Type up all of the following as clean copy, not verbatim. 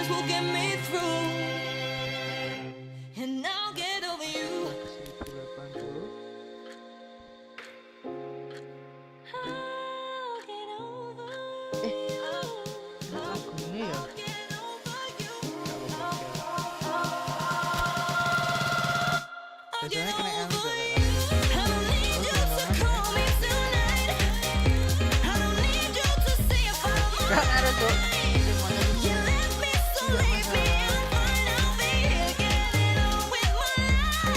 chance will get me through, and I'll get over you. I'll get over you. Ini ya. I'll get over you. I'll get Biasanya kena yang over enggak. you. I don't need you to call me tonight. I don't need you to say if I'm Gak ada tuh. You left me, so leave me alone. I'll be here getting on with my life.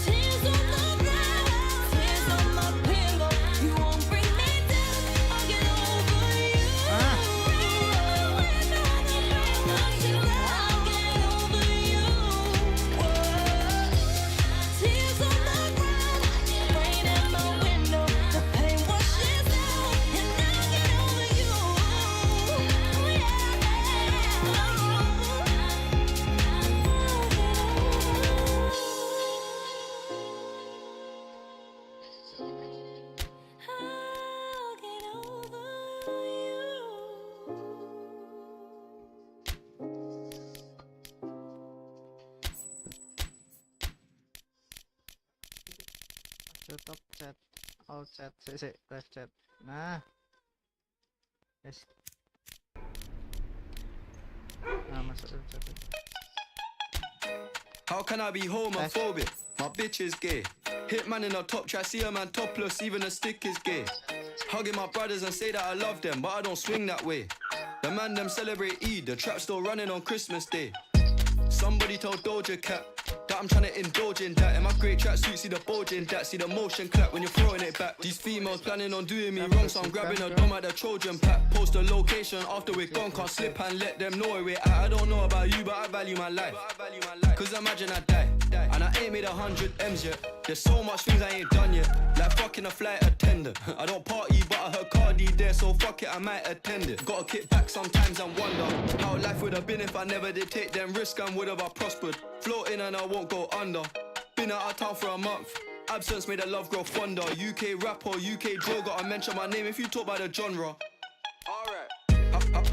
Tears on the ground, tears on my pillow. You won't bring me down. I'll get over you. I'll get over you. Tears on the ground, rain at my window. The pain washes out, and I'll get over you. I'll get over Top chat, all chat, left chat. Nah, yes. Nah, masuk dulu chat. How can I be homophobic? My bitch is gay. Hitman in a top try, see a man topless, even a stick is gay. Hugging my brothers and say that I love them, but I don't swing that way. The man them celebrate Eid, the trap still running on Christmas Day. Somebody told Doja Cat that I'm trying to indulge in that. In my great tracksuit, see the bulge in that. See the motion clap when you're throwing it back. These females planning on doing me wrong, so I'm grabbing a dome at the Trojan pack. Post a location after we're gone, can't slip and let them know where we're at. I don't know about you, but I value my life. Cause imagine I die, and I ain't made 100 M's yet. There's so much things I ain't done yet, like fucking a flight attendant. I don't party, but I heard Cardi there, so fuck it, I might attend it. Gotta kick back sometimes and wonder how life would have been if I never did take them risks and would have I prospered. Floating and I won't go under. Been out of town for a month. Absence made the love grow fonder. UK rap or UK drill, gotta mention my name if you talk about the genre. Alright.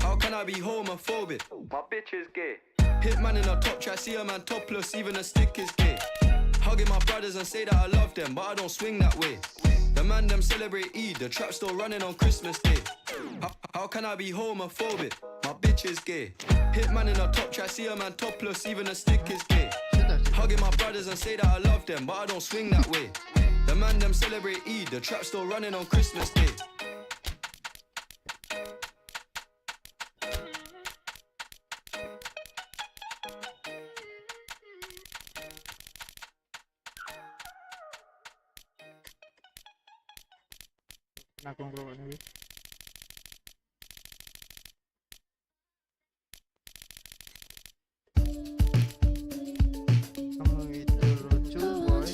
How can I be homophobic? My bitch is gay. Hitman in a top try, see a man topless, even a stick is gay. Hugging my brothers and say that I love them, but I don't swing that way. The man them celebrate Eid, the trap still running on Christmas Day. How can I be homophobic? My bitch is gay. Hitman in a top try, see a man topless, even a stick is gay. Hugging my brothers and say that I love them, but I don't swing that way. The man them celebrate Eid, the trap still running on Christmas Day. Nah, kumpul ini. Kamu itu lucu, boy.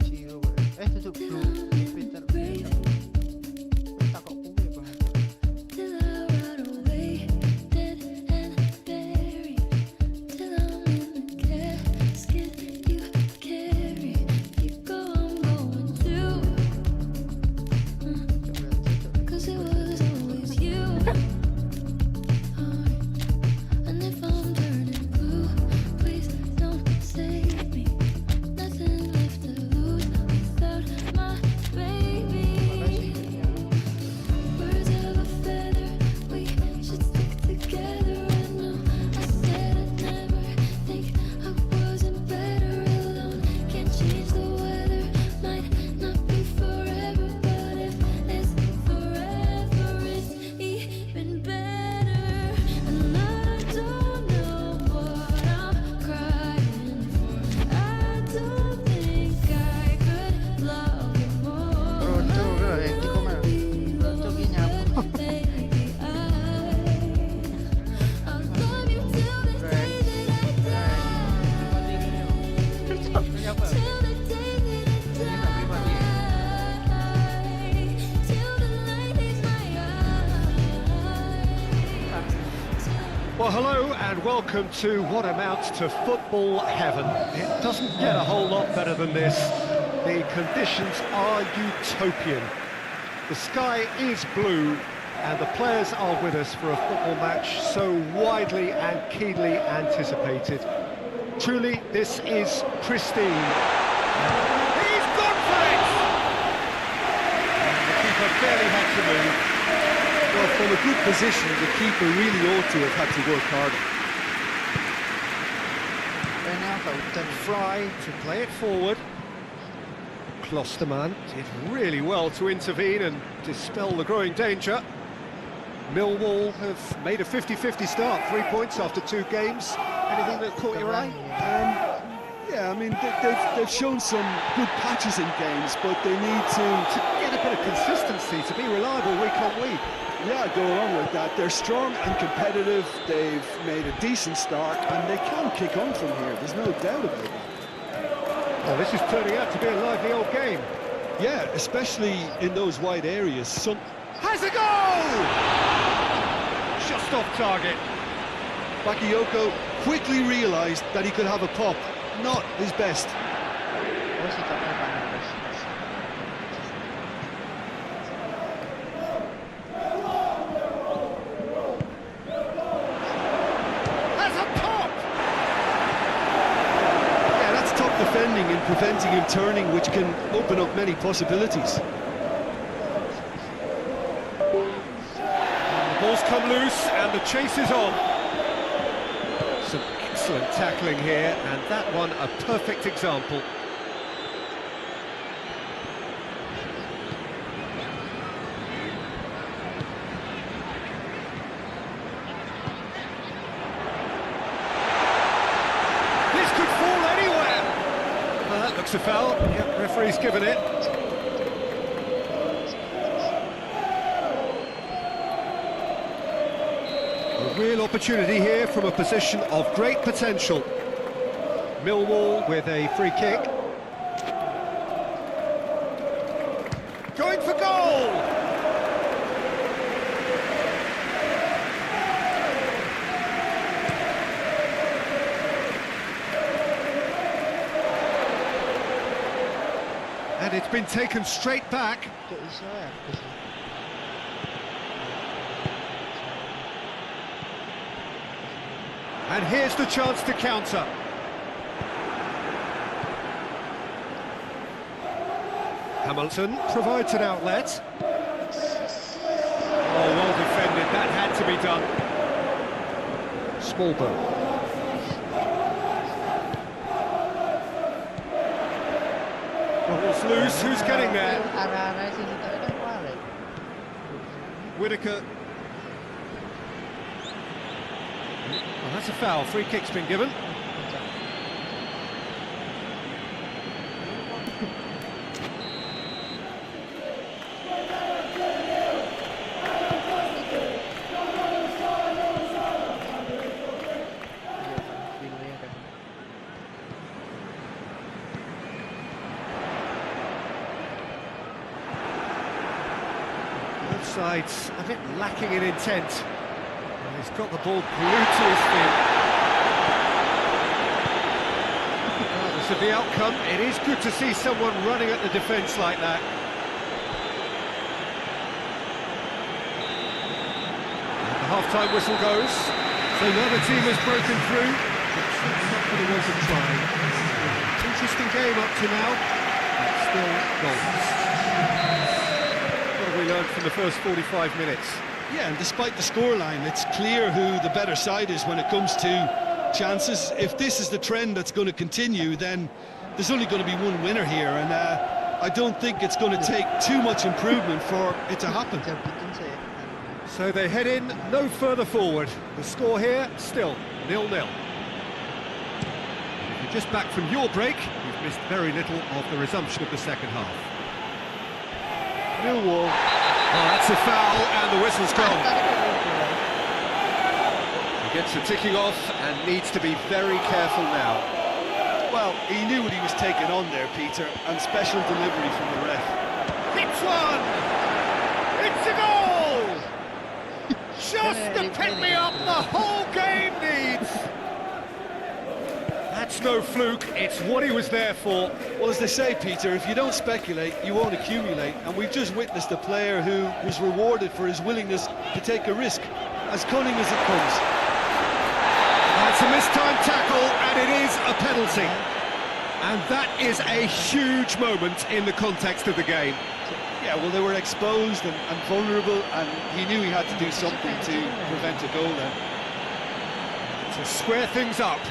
Ciu, boy. Tutup dulu. Peter. Tak kok kuwi banget. Well, hello and welcome to what amounts to football heaven. It doesn't get a whole lot better than this. The conditions are utopian. The sky is blue and the players are with us for a football match so widely and keenly anticipated. Truly, this is pristine. He's gone for it! And the keeper barely had to move. Well, from a good position, the keeper really ought to have had to work harder. Fry to play it forward. Klosterman did really well to intervene and dispel the growing danger. Millwall have made a 50-50 start, 3 points after 2 games. Anything that caught your eye? Yeah, I mean, they've shown some good patches in games, but they need to Get a bit of consistency to be reliable week on week. yeah, go along with that. They're strong and competitive, they've made a decent start, and they can kick on from here, there's no doubt about that. Well, this is turning out to be a lively old game. Yeah, especially in those wide areas. Has a goal! Just off target. Bakayoko quickly realised that he could have a pop. Not his best. Has a pop! Yeah, that's top defending and preventing him turning, which can open up many possibilities. The ball's come loose and the chase is on. Some excellent tackling here, and that one a perfect example. This could fall anywhere. That looks a foul. Yep, referee's given it. A real opportunity here from a position of great potential. Millwall with a free kick. Going for goal! And it's been taken straight back. And here's the chance to counter. Hamilton provides an outlet. Oh, well defended, that had to be done. Smallbone. Ball's loose, who's getting there? Whittaker. Well, that's a foul, free kick's been given. Both sides a bit lacking in intent. He's got the ball glued to his feet. Regardless of the outcome, it is good to see someone running at the defence like that. And the half-time whistle goes. So now the team has broken through. It's not going to want to try. Interesting game up to now. Still goals. What have we learned from the first 45 minutes? Yeah, and despite the scoreline, it's clear who the better side is when it comes to chances. If this is the trend that's going to continue, then there's only going to be one winner here, and I don't think it's going to take too much improvement for it to happen. So they head in no further forward. The score here, still 0-0. If you're just back from your break, you've missed very little of the resumption of the second half. Millwall. Oh, that's a foul, and the whistle's gone. He gets the ticking off and needs to be very careful now. Well, he knew what he was taking on there, Peter, and special delivery from the ref. It's one! It's a goal! Just the pick-me-up the whole game needs! That That's no fluke, it's what he was there for. Well, as they say, Peter, if you don't speculate, you won't accumulate. And we've just witnessed a player who was rewarded for his willingness to take a risk, as cunning as it comes. That's a mistimed tackle, and it is a penalty. And that is a huge moment in the context of the game. Yeah, well, they were exposed and vulnerable, and he knew he had to do something to prevent a goal then. To square things up.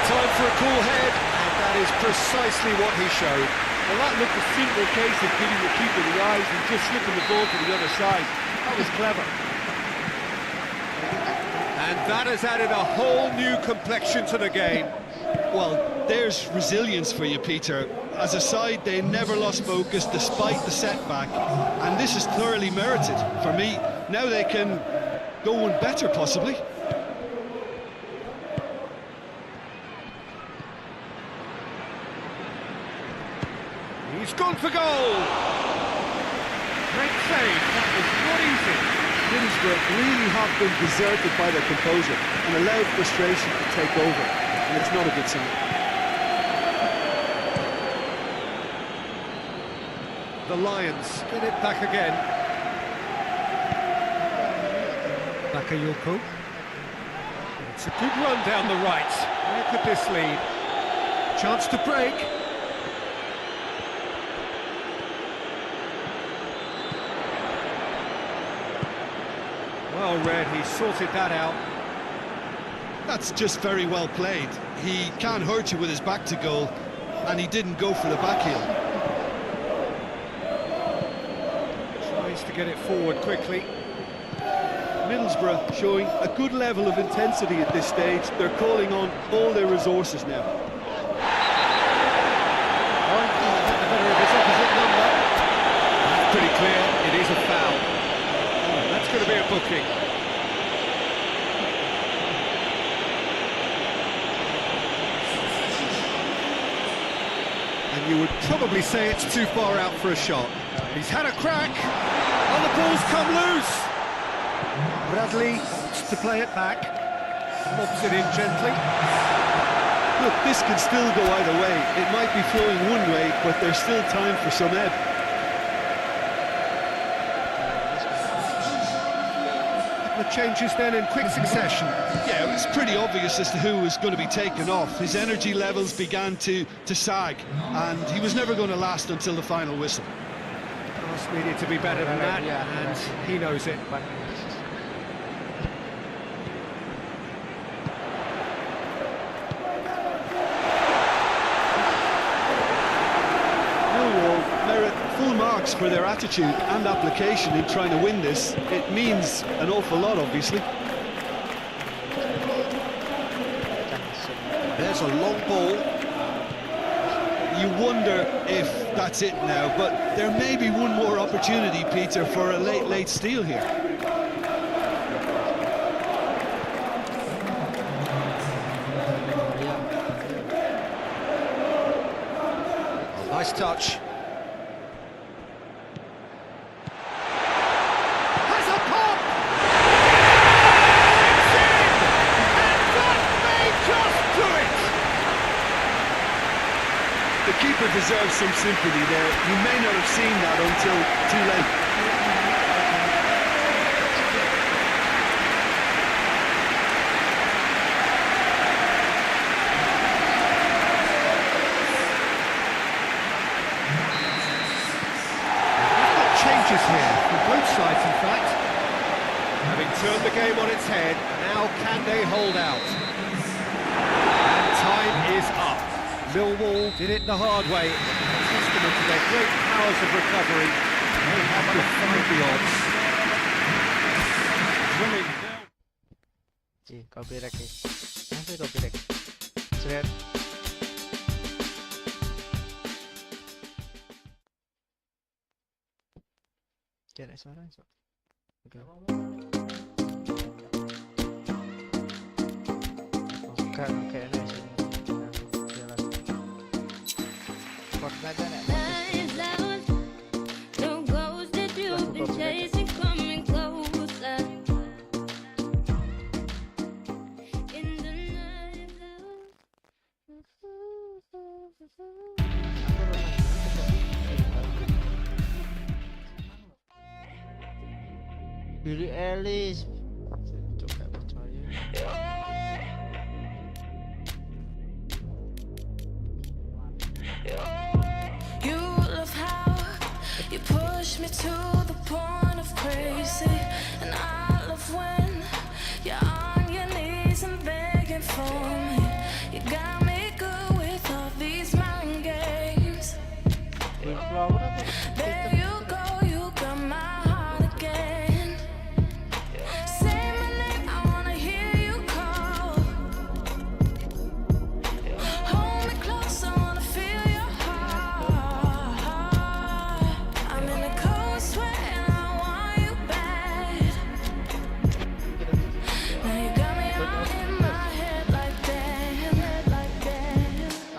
Time for a cool head, and that is precisely what he showed. Well, that looked a simple case of giving the keeper the eyes and just slipping the ball to the other side. That was clever. And that has added a whole new complexion to the game. Well, there's resilience for you, Peter. As a side, they never lost focus despite the setback, and this is thoroughly merited for me. Now they can go one better, possibly. He's gone for goal! Great save, that was not easy. Middlesbrough really have been deserted by their composure and allowed frustration to take over, and it's not a good sign. The Lions get it back again. Bakayoko. It's a good run down the right. Where could this lead? Chance to break. Well read, he sorted that out. That's just very well played. He can't hurt you with his back to goal, and he didn't go for the back heel. Tries to get it forward quickly. Middlesbrough showing a good level of intensity at this stage. They're calling on all their resources now. That's pretty clear, it is a foul. That's going to be a booking. And you would probably say it's too far out for a shot. He's had a crack, and the ball's come loose. Bradley wants to play it back, lobs it in gently. Look, this can still go either way. It might be flowing one way, but there's still time for some ebb. The changes then in quick succession. Yeah, it was pretty obvious as to who was going to be taken off. His energy levels began to sag, and he was never going to last until the final whistle. Pass needed to be better than that, and he knows it. Millwall merit full marks for their attitude and application in trying to win this. It means an awful lot, obviously. There's a long ball. You wonder if that's it now, but there may be one more opportunity, Peter, for a late steal here. Nice touch. Has a pop! It's in! And that may just do it! The keeper deserves some sympathy there. You may not have seen that until too late. Changes here, from both sides in fact. Having turned the game on its head, now can they hold out? And time is up. Millwall did it the hard way, testament to their great powers of recovery. They have defied the odds. Drilling down. जी copy रखे यहाँ से copy रखे sir क्या है सारा okay okay okay Fortnite dan ya. Night loud, the ghost that you've been chasing coming closer. In the night loud. Billie Eilish. Itu gak percaya. You love how you push me to the point of crazy, and I love when you're on your knees and begging for me. You got me good with all these mind games. Windflower apa? There you go, you got my heart again. Say my name, I wanna hear you call. Hold me close, I wanna feel your heart. I'm in a cold sweat and I want you bad. Now you got me all in my head like that.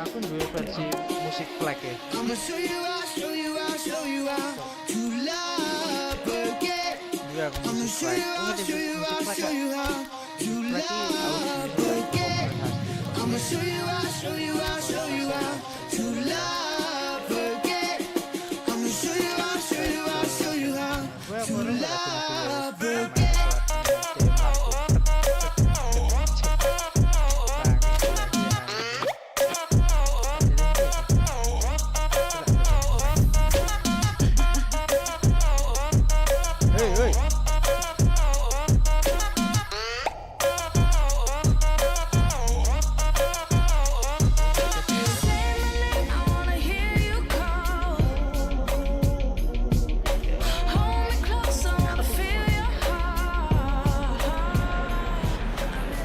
Aku dua versi musik flag ya. I'ma show you out, show you out, show you out to love again. Dua aku I'ma musik show flag. you Oh, out, ada show you out, musik show flag. you out to Flag ini love again. I'ma show you out, show you out, show you out to love again. I'ma show you out, show you out, show you out to love again. Hey, hey. I wanna hear you call. Hold me close, I wanna feel your heart.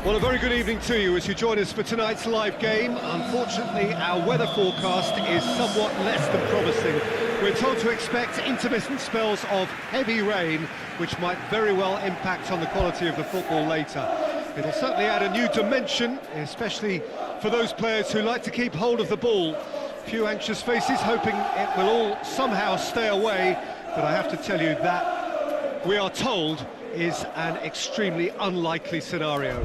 Well, a very good evening to you as you join us for tonight's live game. Unfortunately, our weather forecast is somewhat less than promising. We're told to expect intermittent spells of heavy rain, which might very well impact on the quality of the football later. It'll certainly add a new dimension, especially for those players who like to keep hold of the ball. Few anxious faces hoping it will all somehow stay away, but I have to tell you that we are told is an extremely unlikely scenario.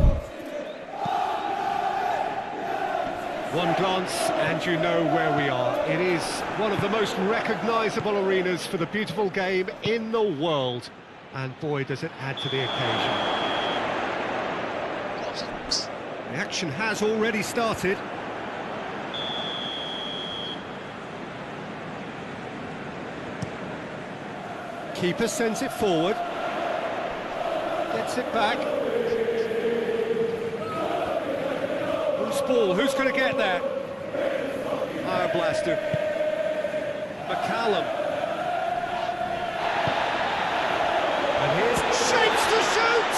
One glance and you know where we are. It is one of the most recognisable arenas for the beautiful game in the world. And boy, does it add to the occasion. The action has already started. Keeper sends it forward. Gets it back. Loose ball, who's going to get that? Fire blaster. McCallum. And here's shapes to shoot!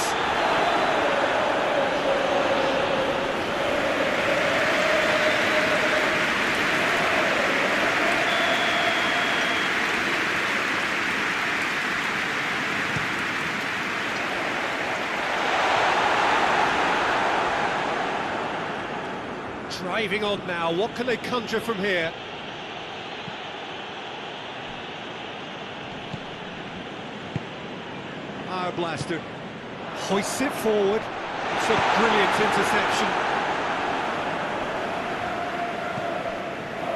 Driving on now, what can they conjure from here? Fire blaster hoists it forward. It's a brilliant interception.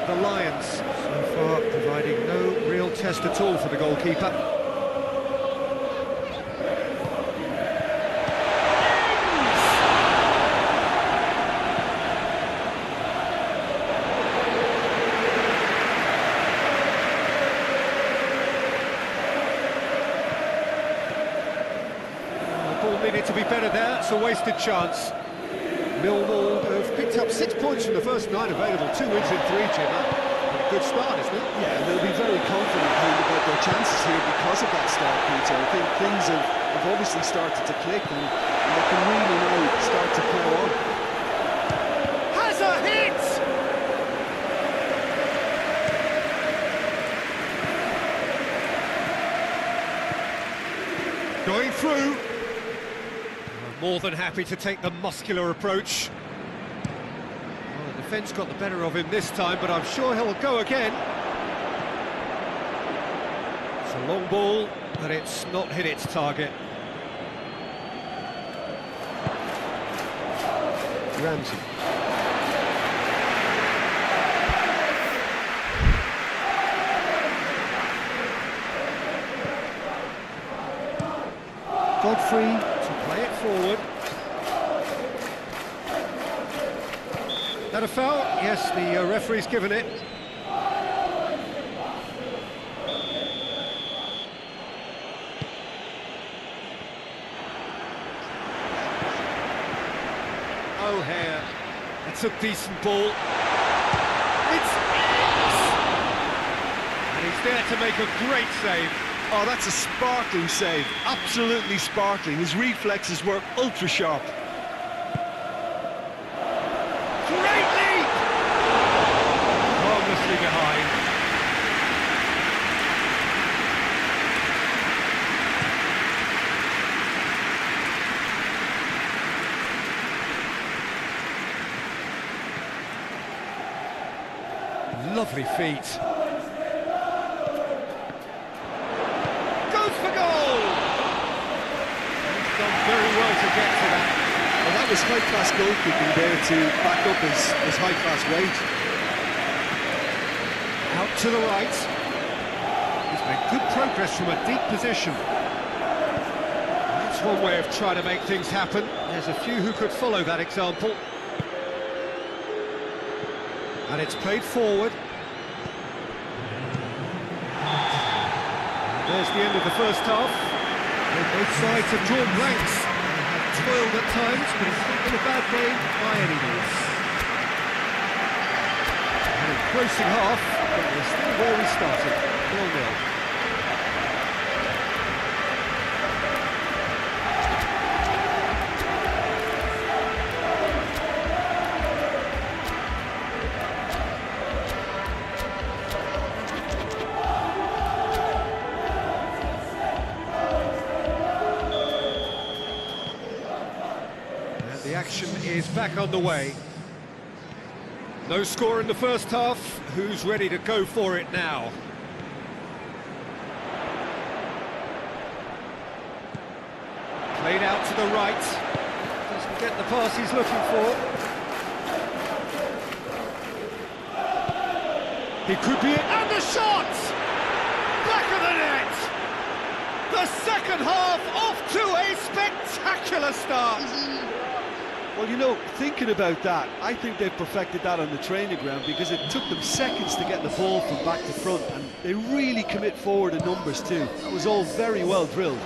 The Lions, so far, providing no real test at all for the goalkeeper. Needed to be better there, it's a wasted chance. Millwall have picked up 6 points from the first 9 available, 2 wins in 3, Jim. A good start, isn't it? Yeah, they'll be very confident about their chances here because of that start, Peter. I think things have obviously started to click and they can really now start to plough on. Has a hit! Going through. More than happy to take the muscular approach. Well, the defence got the better of him this time, but I'm sure he'll go again. It's a long ball, but it's not hit its target. Ramsey. Godfrey to play it forward. That a foul? Yes, the referee's given it. O'Hare. It's a decent ball. It's it! And he's there to make a great save. Oh, that's a sparkling save. Absolutely sparkling. His reflexes were ultra sharp. Great leap! Harmlessly behind. Lovely feet. Goes for goal! He's done very well to get to that. Well, that was high-class goalkeeping there to back up his high-class weight. Out to the right. He's made good progress from a deep position. That's one way of trying to make things happen. There's a few who could follow that example. And it's played forward. There's the end of the first half. Both sides have drawn blanks. They have toiled at times, but it's not been a bad game by any means. And a closing half, but we're still where we started, 0-0. The action is back on the way. No score in the first half. Who's ready to go for it now? Played out to the right. Doesn't get the pass he's looking for. He could be it. And the shot! Back of the net! The second half off to a spectacular start. Well, you know, thinking about that, I think they've perfected that on the training ground because it took them seconds to get the ball from back to front, and they really commit forward in numbers too. That was all very well drilled.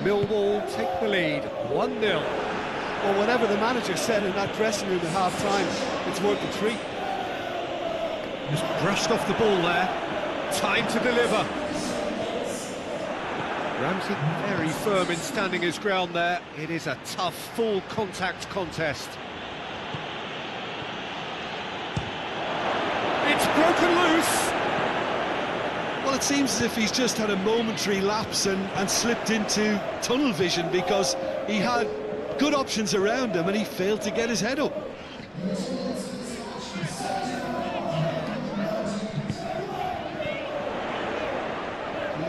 Millwall take the lead, 1-0. Well, whatever the manager said in that dressing room at half-time, it's worth the treat. Just brushed off the ball there. Time to deliver. Ramsey very firm in standing his ground there. It is a tough, full contact contest. It's broken loose. Well, it seems as if he's just had a momentary lapse and slipped into tunnel vision because he had good options around him and he failed to get his head up.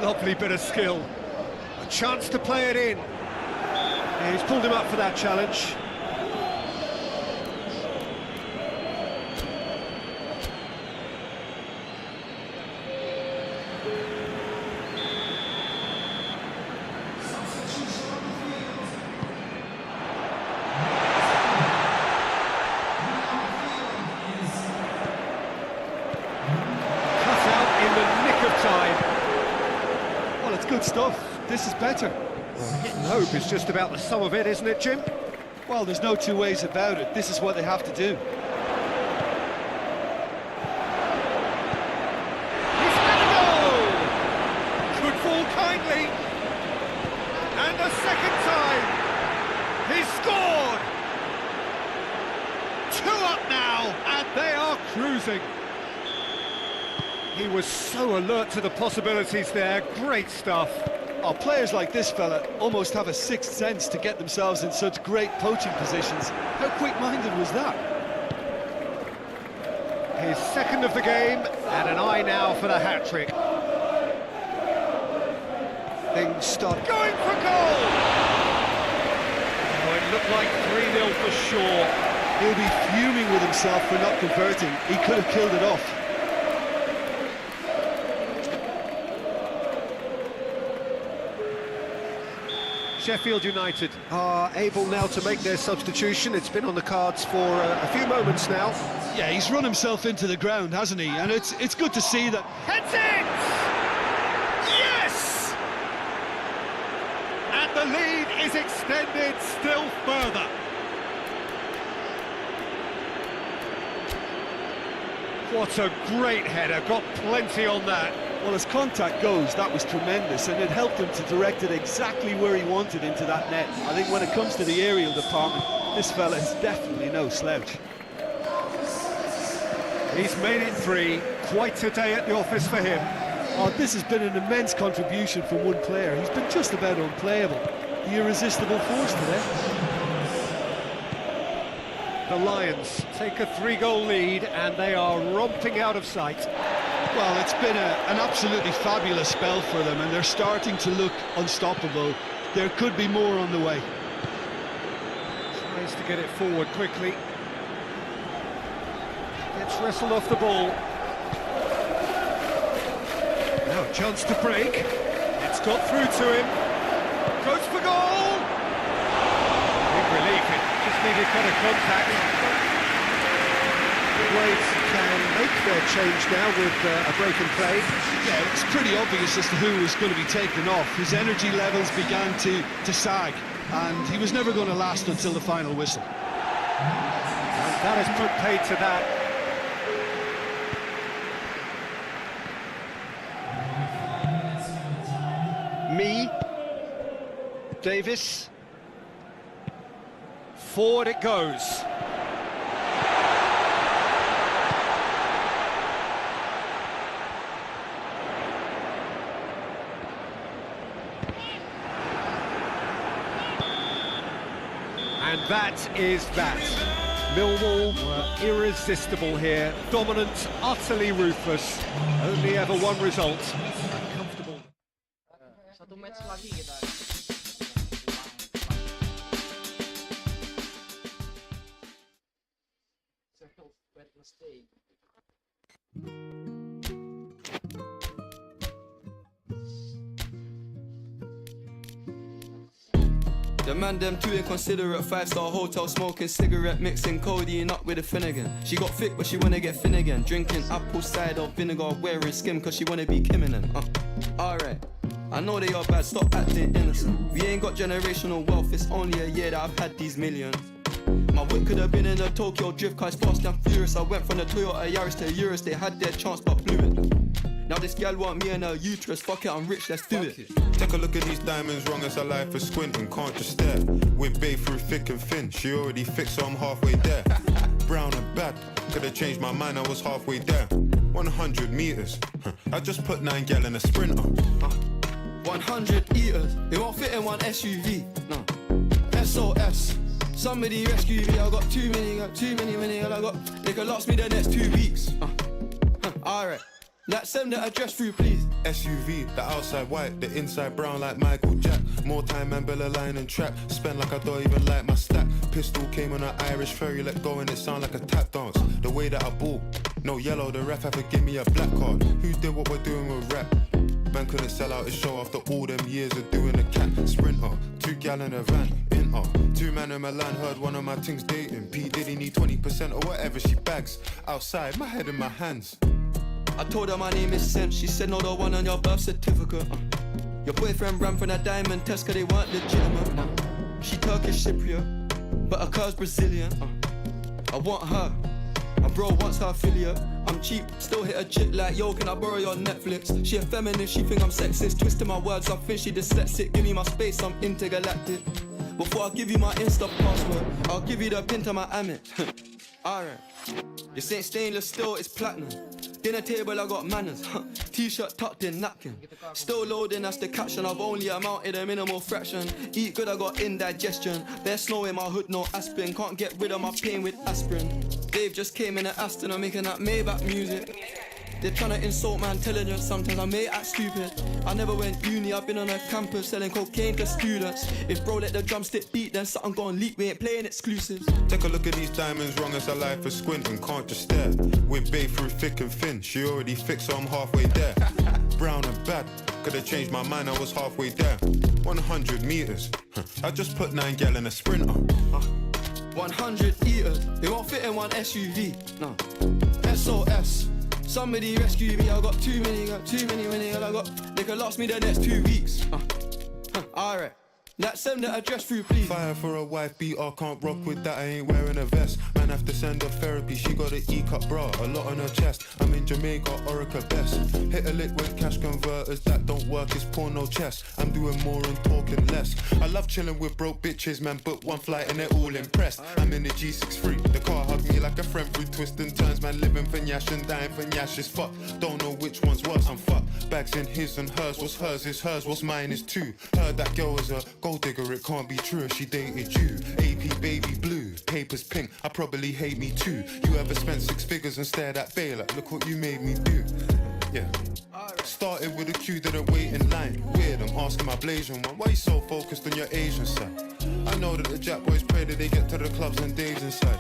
Lovely bit of skill. A chance to play it in. Yeah, he's pulled him up for that challenge. Cut out in the nick of time. Well, it's good stuff. This is better. Well, hit and hope is just about the sum of it, isn't it, Jim? Well, there's no two ways about it. This is what they have to do. He's had a goal! Could fall kindly. And the second time, he's scored! 2 up now, and they are cruising. He was so alert to the possibilities there. Great stuff. Oh, players like this fella almost have a sixth sense to get themselves in such great poaching positions. How quick-minded was that? his second of the game, and an eye now for the hat-trick. Things start going for goal! Oh, it looked like 3-0 for sure. He'll be fuming with himself for not converting. He could have killed it off. Sheffield United are able now to make their substitution. It's been on the cards for a few moments now. Yeah, he's run himself into the ground, hasn't he? And it's good to see that. Heads it! Yes! And the lead is extended still further. What a great header, got plenty on that. Well, as contact goes, that was tremendous, and it helped him to direct it exactly where he wanted into that net. I think when it comes to the aerial department, this fella is definitely no slouch. He's made it 3, quite a day at the office for him. Oh, this has been an immense contribution from one player. He's been just about unplayable. The irresistible force today. The Lions take a 3-goal lead, and they are romping out of sight. Well, it's been an absolutely fabulous spell for them, and they're starting to look unstoppable. There could be more on the way. Tries to get it forward quickly. Gets wrestled off the ball. Now a chance to break. It's got through to him. Goes for goal! Big relief, it just needed better contact. Blades can make their change now with a broken play. Yeah, it's pretty obvious as to who was going to be taken off. His energy levels began to sag, and he was never going to last until the final whistle. And that has put paid to that. Davis. Forward it goes. And that is that. Millwall were irresistible here, dominant, utterly ruthless. Only ever one result. Comfortable. Satu match lagi kita. Wednesday. The man them too inconsiderate, 5-star hotel smoking cigarette, mixing codeine up with a Finnegan. She got thick but she wanna get thin again, drinking apple cider vinegar, wearing skim cause she wanna be Kim and them. Alright, I know they are bad, stop acting innocent. We ain't got generational wealth, it's only a year that I've had these millions. My whip could have been in a Tokyo drift car, it's fast and furious. I went from the Toyota Yaris to Urus, they had their chance but blew it. Now this gal want me and her uterus, fuck it, I'm rich, let's do it. Take a look at these diamonds, wrong as a life for squinting, can't just stare. With babe through thick and thin, she already fixed so I'm halfway there. Brown and bad, could've changed my mind, I was halfway there. 100 meters, I just put 9 gal in a sprinter. 100 eaters, they won't fit in one SUV, no. SOS, somebody rescue me, I got too many, I got, they could last me the next 2 weeks. Alright. Like send the address through, please. SUV, the outside white, the inside brown like Michael Jack. More time and Bella line and trap. Spend like I don't even like my stack. Pistol came on an Irish ferry, let go and it sound like a tap dance. The way that I ball, no yellow, the ref have to give me a black card. Who did what we're doing with rap? Man couldn't sell out his show after all them years of doing a cat. Sprinter, 2 gal in a van, inter. 2 man in Milan, heard one of my things dating. P Diddy need 20% or whatever she bags. Outside, my head in my hands. I told her my name is Sam, she said no, the one on your birth certificate. Your boyfriend ran from that diamond test cause they weren't legitimate. She Turkish Cypriot, but her car's Brazilian. I want her, my bro wants her affiliate. I'm cheap, still hit a chick like, yo, can I borrow your Netflix? She a feminist, she think I'm sexist, twisting my words, I think she dyslexic. Give me my space, I'm intergalactic. Before I give you my Insta password, I'll give you the pin to my Amex. Alright, this ain't stainless steel, it's platinum. Dinner table, I got manners. T-shirt tucked in, napkin. Still loading, that's the caption. I've only amounted a minimal fraction. Eat good, I got indigestion. There's snow in my hood, no aspirin. Can't get rid of my pain with aspirin. Dave just came in an Aston, I'm making that Maybach music. They're tryna insult my intelligence, sometimes I may act stupid. I never went uni, I've been on a campus selling cocaine to students. If bro let the drumstick beat, then something gon' leak, we ain't playing exclusives. Take a look at these diamonds, wrong as a life for squinting, can't just stare. With babe through thick and thin, she already fixed, so I'm halfway there. Brown and bad, could've changed my mind, I was halfway there. 100 meters, I just put 9 gal in a sprinter. 100 eaters, they won't fit in one SUV. No, SOS. Somebody rescue me, I got too many, I got. They could last me the next 2 weeks. Alright. That send the address through, please. Fire for a wife beater, can't rock with that, I ain't wearing a vest. Man have to send her therapy, she got an E-cup bra, a lot on her chest. I'm in Jamaica, Orica best. Hit a lick with cash converters, that don't work, it's porno chess. I'm doing more and talking less. I love chilling with broke bitches, man, book one flight and they're all impressed. I'm in the G63, the car hugged me like a friend through twists and turns. Man living for Nyash and dying for Nyash is fuck. Don't know which one's worse, I'm fucked. Bags in his and hers, what's hers is hers, what's mine is too. Heard that girl was a gold digger, it can't be true if she dated you. AP baby blue, papers pink, I probably hate me too. You ever spent 6 figures and stared at Bay like, look what you made me do. Yeah. Started with a queue, didn't wait in line. Weird, I'm asking my Blasian one, why you so focused on your Asian side? I know that the Jack boys pray that they get to the clubs and Dave's inside.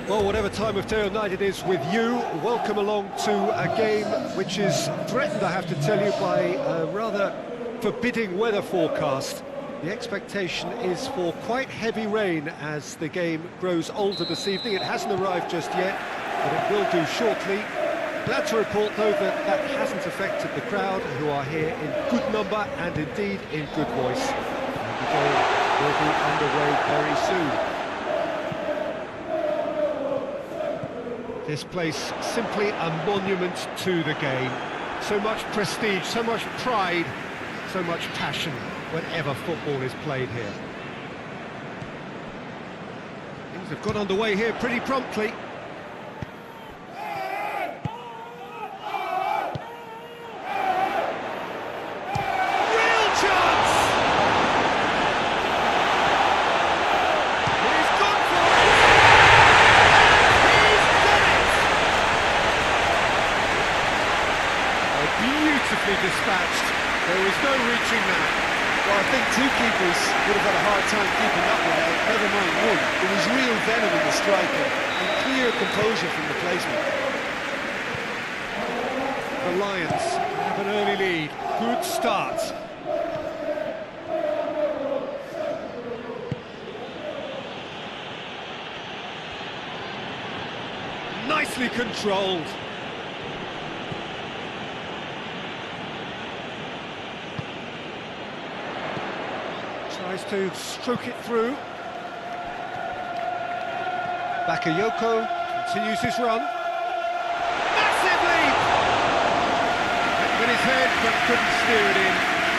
Well, whatever time of day or night it is with you, welcome along to a game which is threatened, I have to tell you, by a rather forbidding weather forecast. The expectation is for quite heavy rain as the game grows older this evening. It hasn't arrived just yet, but it will do shortly. Glad to report, though, that that hasn't affected the crowd, who are here in good number and indeed in good voice. And the game will be underway very soon. This place simply a monument to the game. So much prestige, so much pride, so much passion whenever football is played here. Things have got underway here pretty promptly. Dispatched. There was no reaching that. Well, I think 2 keepers would have had a hard time keeping that one out, never mind 1. There was real venom in the strike and clear composure from the placement. The Lions have an early lead. Good start. Nicely controlled. Tries to stroke it through. Bakayoko continues his run. Massive leap! With his head, but couldn't steer it in.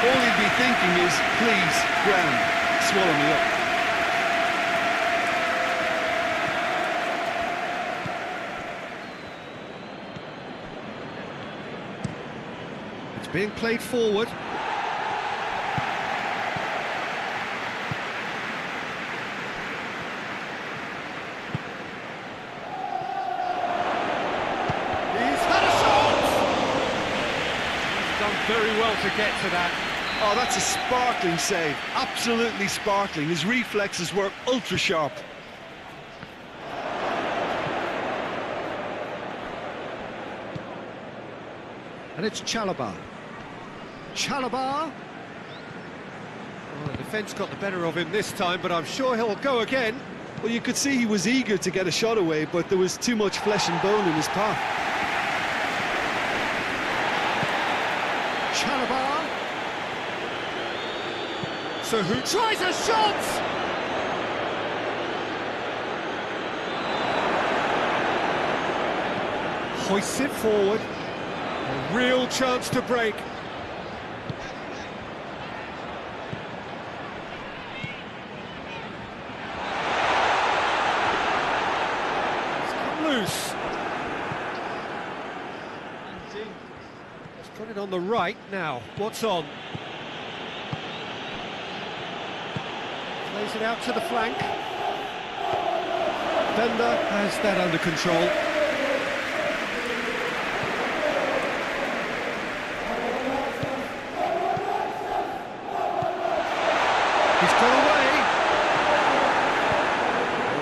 All he'd be thinking is, please, ground, swallow me up. It's being played forward. Very well to get to that. Oh, that's a sparkling save. Absolutely sparkling. His reflexes were ultra sharp. And it's Chalobah. Chalobah. defence got the better of him this time, but I'm sure he'll go again. Well, you could see he was eager to get a shot away, but there was too much flesh and bone in his path. Chalabar. So who tries a shot? Hoists it forward. A real chance to break. It's come loose. He's got it on the right now. What's on? Plays it out to the flank. Bender has that under control. He's got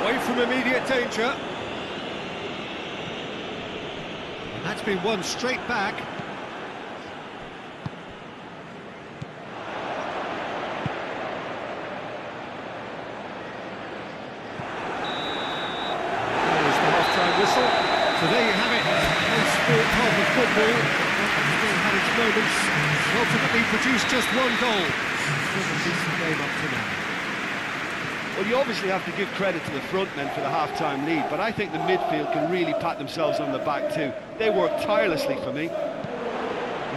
away from immediate danger. And that's been won straight back. There's the half-time whistle. So there you have it. No sport half of football. Still had its moments. Ultimately produced just one goal. Still a decent game up to now. Well, you obviously have to give credit to the front men for the half-time lead, but I think the midfield can really pat themselves on the back too. They worked tirelessly for me.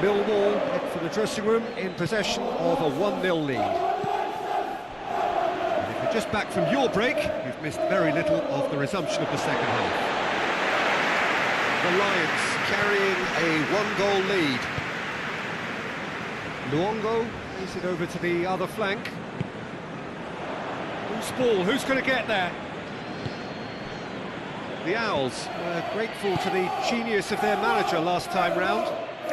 Millwall head for the dressing room in possession of a 1-0 lead. And if you're just back from your break, you've missed very little of the resumption of the second half. The Lions carrying a 1-goal lead. Luongo plays it over to the other flank. Loose ball, who's going to get there? The Owls were grateful to the genius of their manager last time round.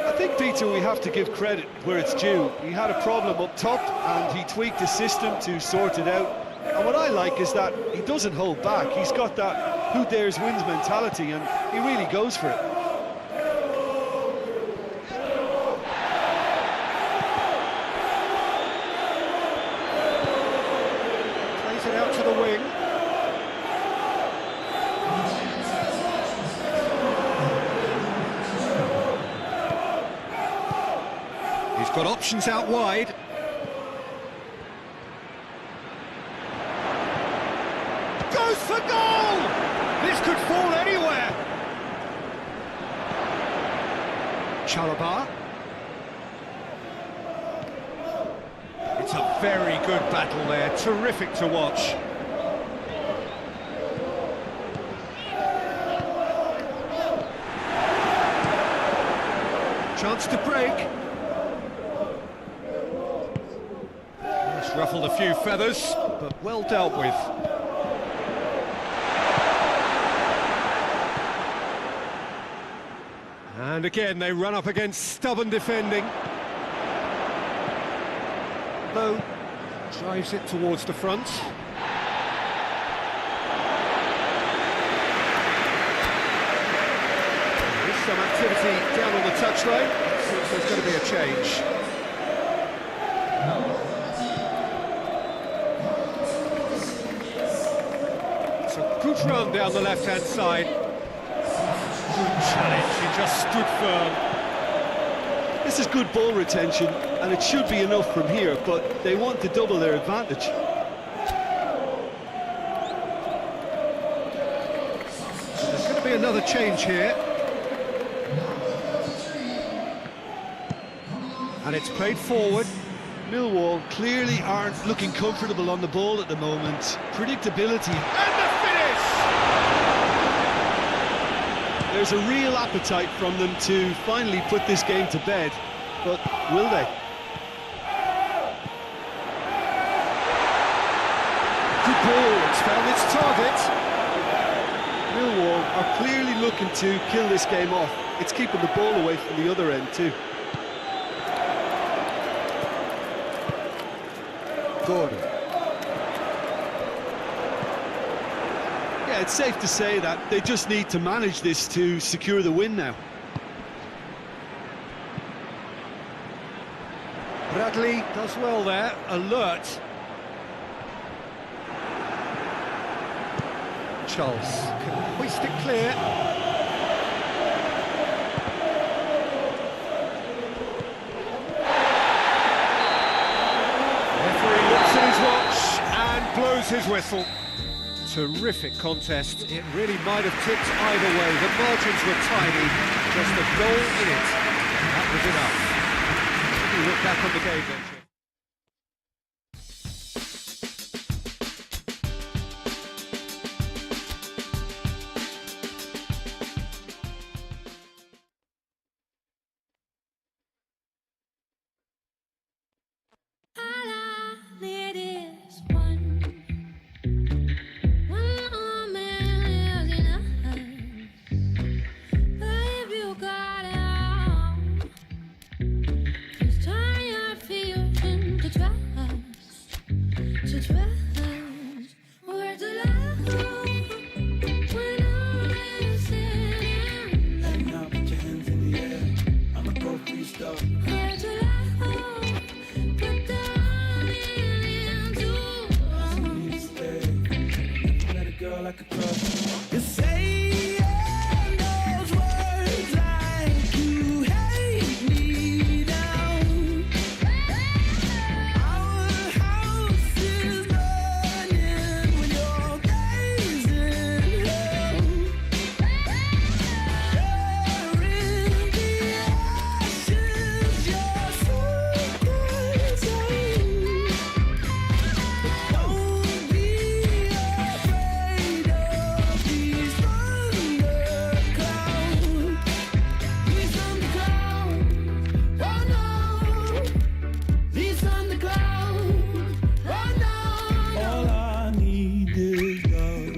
I think, Peter, we have to give credit where it's due. He had a problem up top and he tweaked his system to sort it out. And what I like is that he doesn't hold back. He's got that who dares wins mentality and he really goes for it. Plays it out to the wing. He's got options out wide. Goes for goal! This could fall anywhere. Chalabar. It's a very good battle there, terrific to watch. Chance to break. It's ruffled a few feathers, but well dealt with. And again, they run up against stubborn defending. Though, drives it towards the front. There's some activity down on the touchline. Seems there's going to be a change. It's a good run down the left-hand side. Good challenge, he just stood firm. This is good ball retention and it should be enough from here, but they want to double their advantage. There's going to be another change here. And it's played forward. Millwall clearly aren't looking comfortable on the ball at the moment. Predictability. And the finish! There's a real appetite from them to finally put this game to bed, but will they? Good ball, it's found its target. Millwall are clearly looking to kill this game off. It's keeping the ball away from the other end too. Gordon. Yeah, it's safe to say that they just need to manage this to secure the win now. Bradley does well there, alert. Charles can hoist it clear. Referee looks at his watch and blows his whistle. Terrific contest. It really might have tipped either way. The margins were tiny, just a goal in it. That was enough. You look back on the game then, Jim. All I need is one man is enough. But if you got it all, just turn your fears into trust. To trust, where to love when all is said and done. Now put your hands in the air. I'ma go freestyle. Where to love, put the into Stay. Met a girl I could trust. You say those words like you hate me down. Our house is burning when you're gazing home. There in the ashes, your secret zone. Don't be afraid of these thunderclouds. These thunderclouds, oh no. These thunderclouds, oh no. All I need is love.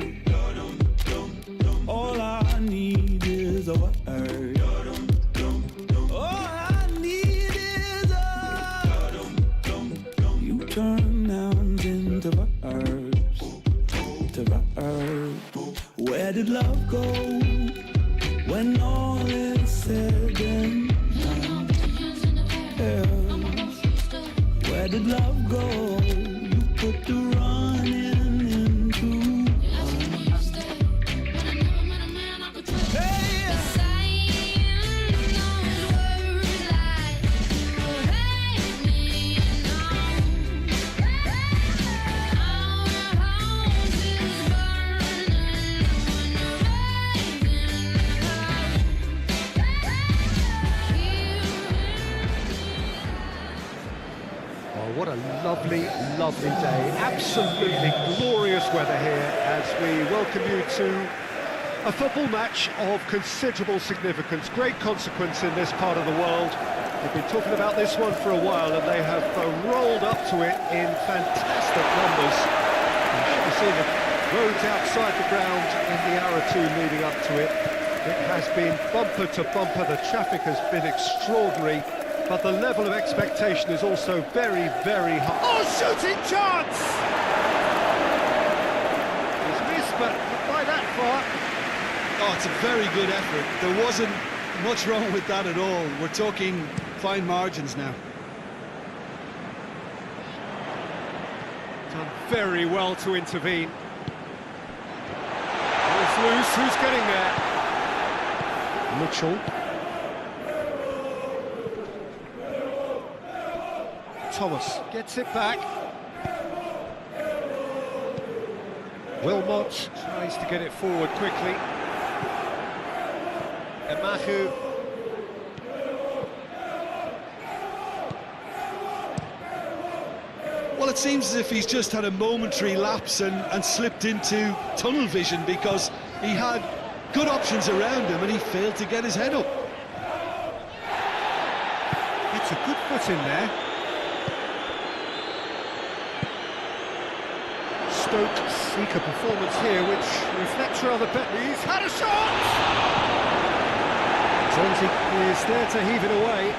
All I need is a word. All I need is you turn nouns into verbs. To verbs. Where did love go when all is said and done? Yeah. Where did love go? You put the running into. Hey, Oh, what a lovely, lovely day. Absolutely glorious weather here as we welcome you to a football match of considerable significance, great consequence in this part of the world. We've been talking about this one for a while and they have rolled up to it in fantastic numbers. You should have seen the roads outside the ground in the hour or two leading up to it. It has been bumper to bumper, the traffic has been extraordinary. But the level of expectation is also very, very high. Oh, shooting chance! It's missed, but not by that far. Oh, it's a very good effort. There wasn't much wrong with that at all. We're talking fine margins now. Done very well to intervene. Ball's loose, who's getting there? Mitchell. Thomas gets it back. Wilmot tries to get it forward quickly. Emahu. Well, it seems as if he's just had a momentary lapse and slipped into tunnel vision because he had good options around him and he failed to get his head up. It's a good foot in there. Stoke seek a performance here which reflects rather better. He's had a shot! Zonzi is there to heave it away.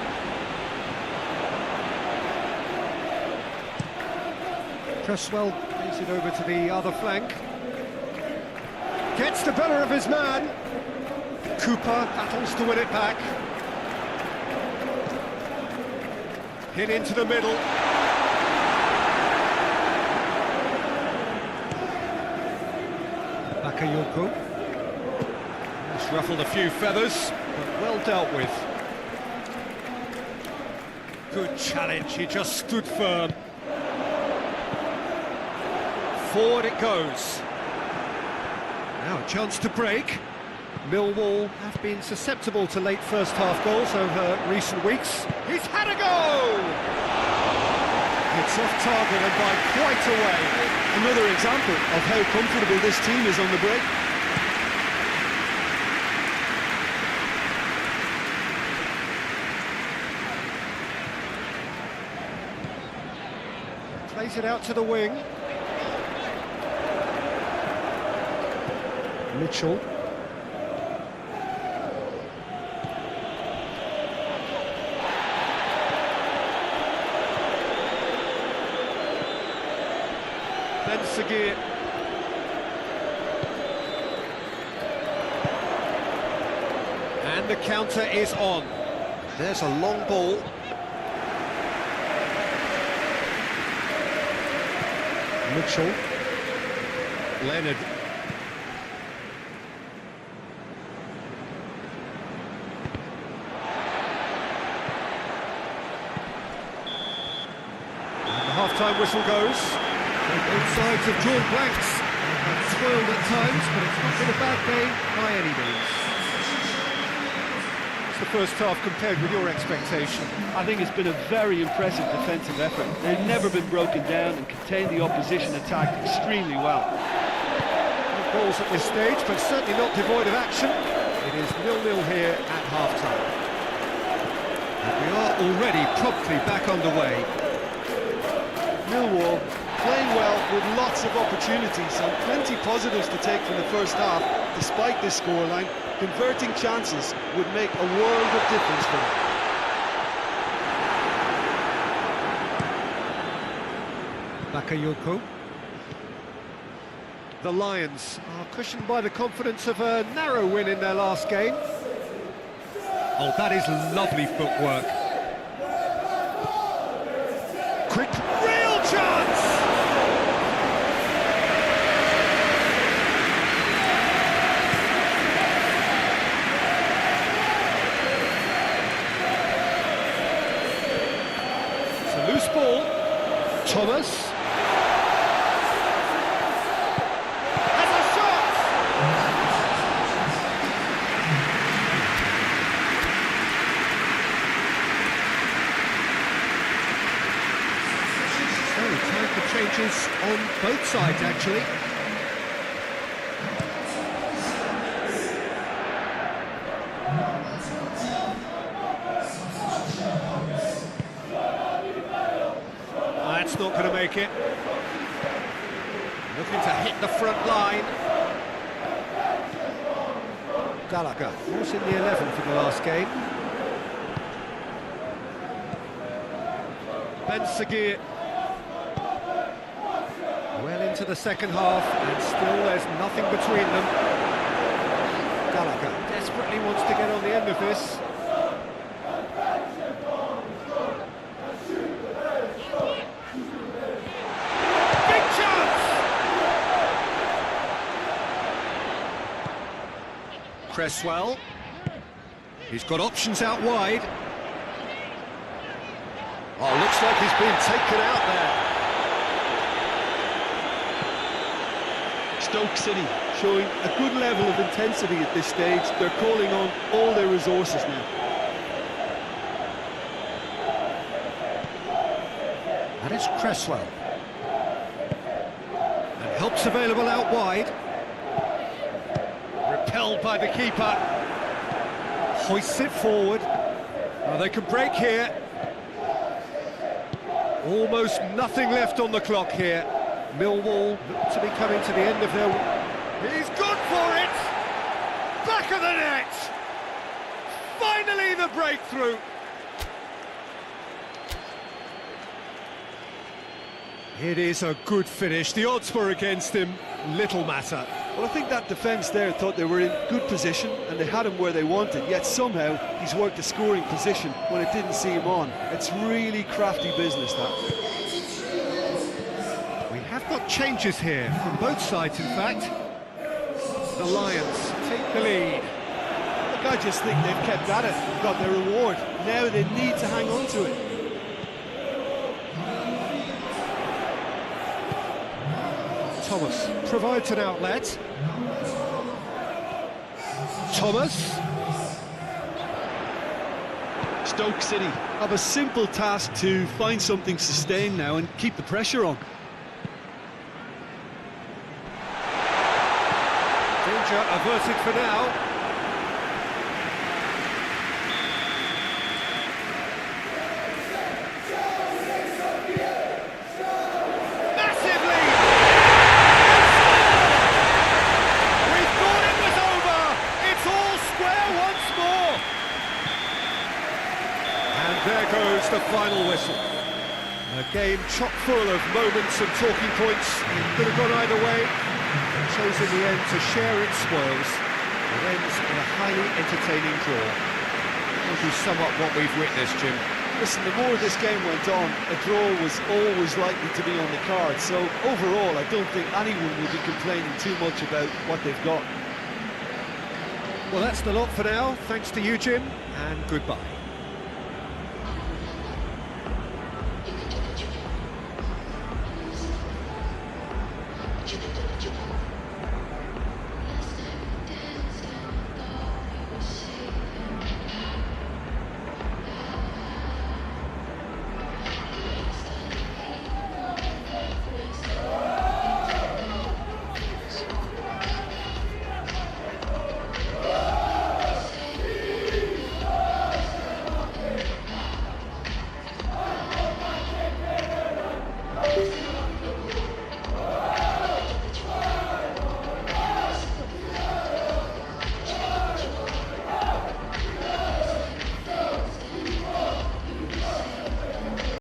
Cresswell plays it over to the other flank. Gets the better of his man. Cooper battles to win it back. Hit into the middle. Bakayoko. It's ruffled a few feathers, but well dealt with. Good challenge, he just stood firm. Forward it goes. Now a chance to break. Millwall have been susceptible to late first-half goals over recent weeks. He's had a go! It's off target and by quite a way. Another example of how comfortable this team is on the break. Plays it out to the wing. Mitchell. Ben-Seguir. And the counter is on. There's a long ball. Mitchell. Leonard. And the half-time whistle goes. Both sides have drawn blanks. They've spoiled at times, but it's not been a bad game by any means. It's the first half compared with your expectation. I think it's been a very impressive defensive effort. They've never been broken down and contained the opposition attack extremely well. No goals at this stage, but certainly not devoid of action. It is 0-0 here at half-time. And we are already promptly back underway. Millwall playing well with lots of opportunities and plenty positives to take from the first half. Despite this scoreline, converting chances would make a world of difference for them. Bakayoko. The Lions are cushioned by the confidence of a narrow win in their last game. Oh, that is lovely footwork. Quick, real chance! It's a loose ball. Thomas. Has a shot! So, time for changes on both sides, actually. That's not going to make it. Looking to hit the front line. Gallagher was in the 11 for the last game. Ben-Seguir. Well into the second half, and still there's nothing between them. Gallagher desperately wants to get on the end of this. Cresswell. He's got options out wide. Oh, looks like he's been taken out there. Stoke City showing a good level of intensity at this stage. They're calling on all their resources now. That is Cresswell. And help's available out wide. Repelled by the keeper. Hoists it forward. Now they can break here. Almost nothing left on the clock here. Millwall look to be coming to the end of their... He's gone for it! Back of the net! Finally the breakthrough! It is a good finish. The odds were against him. Little matter. Well, I think that defence there thought they were in good position and they had him where they wanted, yet somehow he's worked a scoring position when it didn't see him on. It's really crafty business, that. We have got changes here from both sides, in fact. the Lions take the lead. Look, I just think they've kept at it, got their reward. Now they need to hang on to it. Thomas provides an outlet. Thomas. Stoke City have a simple task to find something sustained now and keep the pressure on. Danger averted for now. Massive lead! We thought it was over! It's all square once more! And there goes the final whistle. A game chock full of moments and talking points. Could have gone either way. Chose in the end to share its spoils. It ends in a highly entertaining draw. How do you sum up what we've witnessed, Jim? Listen, the more this game went on, a draw was always likely to be on the card. So overall, I don't think anyone will be complaining too much about what they've got. Well, that's the lot for now. Thanks to you, Jim, and goodbye.